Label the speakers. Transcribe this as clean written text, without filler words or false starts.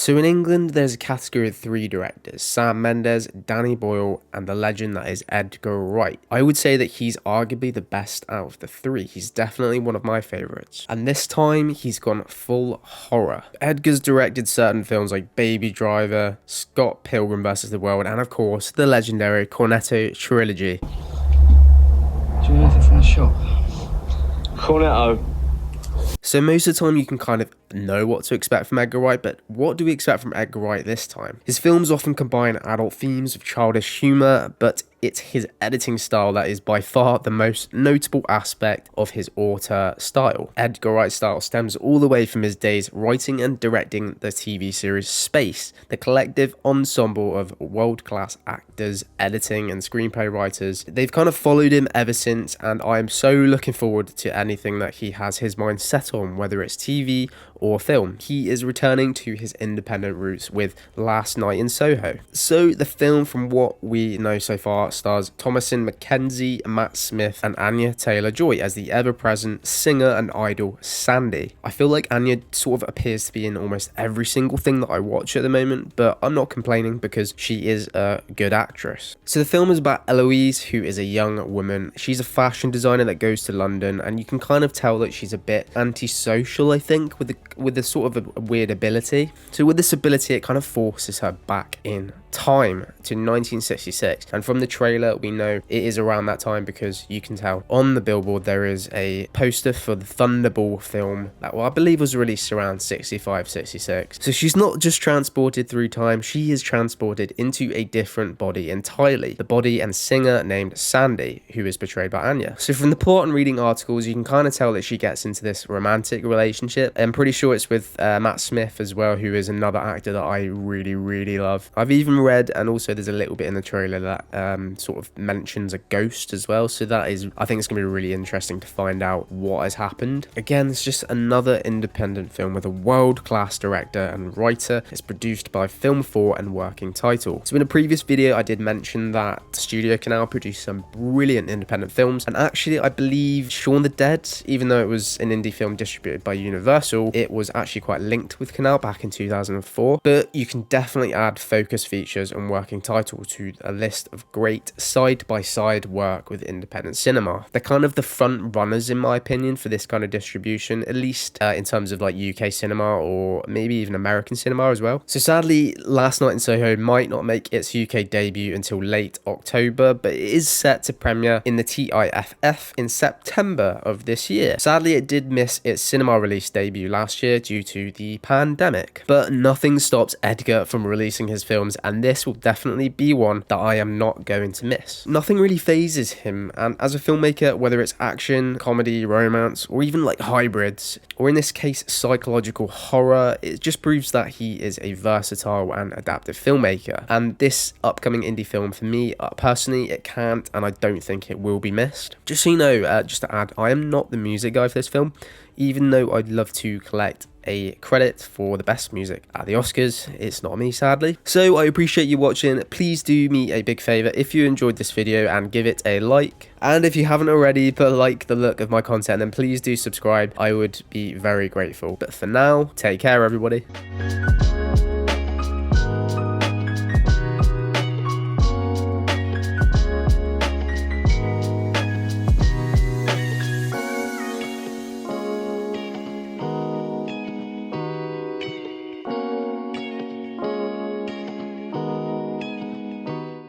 Speaker 1: So in England, there's a category of 3 directors: Sam Mendes, Danny Boyle, and the legend that is Edgar Wright. I would say that he's arguably the best out of the 3. He's definitely one of my favourites. And this time, he's gone full horror. Edgar's directed certain films like Baby Driver, Scott Pilgrim vs. the World, and of course, the legendary Cornetto trilogy.
Speaker 2: Do you want anything from the shop? Cornetto.
Speaker 1: So most of the time you can kind of know what to expect from Edgar Wright, but what do we expect from Edgar Wright this time? His films often combine adult themes with childish humour, but it's his editing style that is by far the most notable aspect of his auteur style. Edgar Wright's style stems all the way from his days writing and directing the TV series Space, the collective ensemble of world-class actors, editing and screenplay writers. They've kind of followed him ever since, and I am so looking forward to anything that he has his mind set on, whether it's TV or film. He is returning to his independent roots with Last Night in Soho. So the film, from what we know so far, stars Thomasin McKenzie, Matt Smith, and Anya Taylor-Joy as the ever-present singer and idol Sandy. I feel like Anya sort of appears to be in almost every single thing that I watch at the moment, but I'm not complaining because she is a good actress. So the film is about Eloise, who is a young woman. She's a fashion designer that goes to London, and you can kind of tell that she's a bit antisocial, I think, with a sort of a weird ability. So with this ability, it kind of forces her back in time to 1966, and from the trailer we know it is around that time because you can tell on the billboard there is a poster for the Thunderball film that, well, I believe was released around 65-66. So she's not just transported through time, she is transported into a different body entirely, the body and singer named Sandy, who is portrayed by Anya. So from the plot and reading articles, you can kind of tell that she gets into this romantic relationship. I'm pretty sure it's with Matt Smith as well, who is another actor that I really love. I've even read, and also there's a little bit in the trailer that sort of mentions a ghost as well, so that is, I think it's going to be really interesting to find out what has happened. Again, it's just another independent film with a world-class director and writer. It's produced by Film 4 and working title. So in a previous video I did mention that Studiocanal produced some brilliant independent films, and actually I believe Shaun the Dead, even though it was an indie film distributed by Universal, it was actually quite linked with Canal back in 2004, but you can definitely add focus features and working title to a list of great side-by-side work with independent cinema. They're kind of the front runners, in my opinion, for this kind of distribution, at least in terms of like UK cinema or maybe even American cinema as well. So sadly, Last Night in Soho might not make its UK debut until late October, but it is set to premiere in the TIFF in September of this year. Sadly, it did miss its cinema release debut last year due to the pandemic, but nothing stops Edgar from releasing his films, and this will definitely be one that I am not going to miss. Nothing really phases him, and as a filmmaker, whether it's action, comedy, romance, or even like hybrids, or in this case psychological horror, it just proves that he is a versatile and adaptive filmmaker. And this upcoming indie film, for me personally, it can't and I don't think it will be missed. Just so you know, just to add, I am not the music guy for this film, even though I'd love to collect a credit for the best music at the Oscars. It's not me, sadly. So I appreciate you watching. Please do me a big favor if you enjoyed this video and give it a like, and if you haven't already but like the look of my content, then please do subscribe. I would be very grateful. But for now, take care everybody.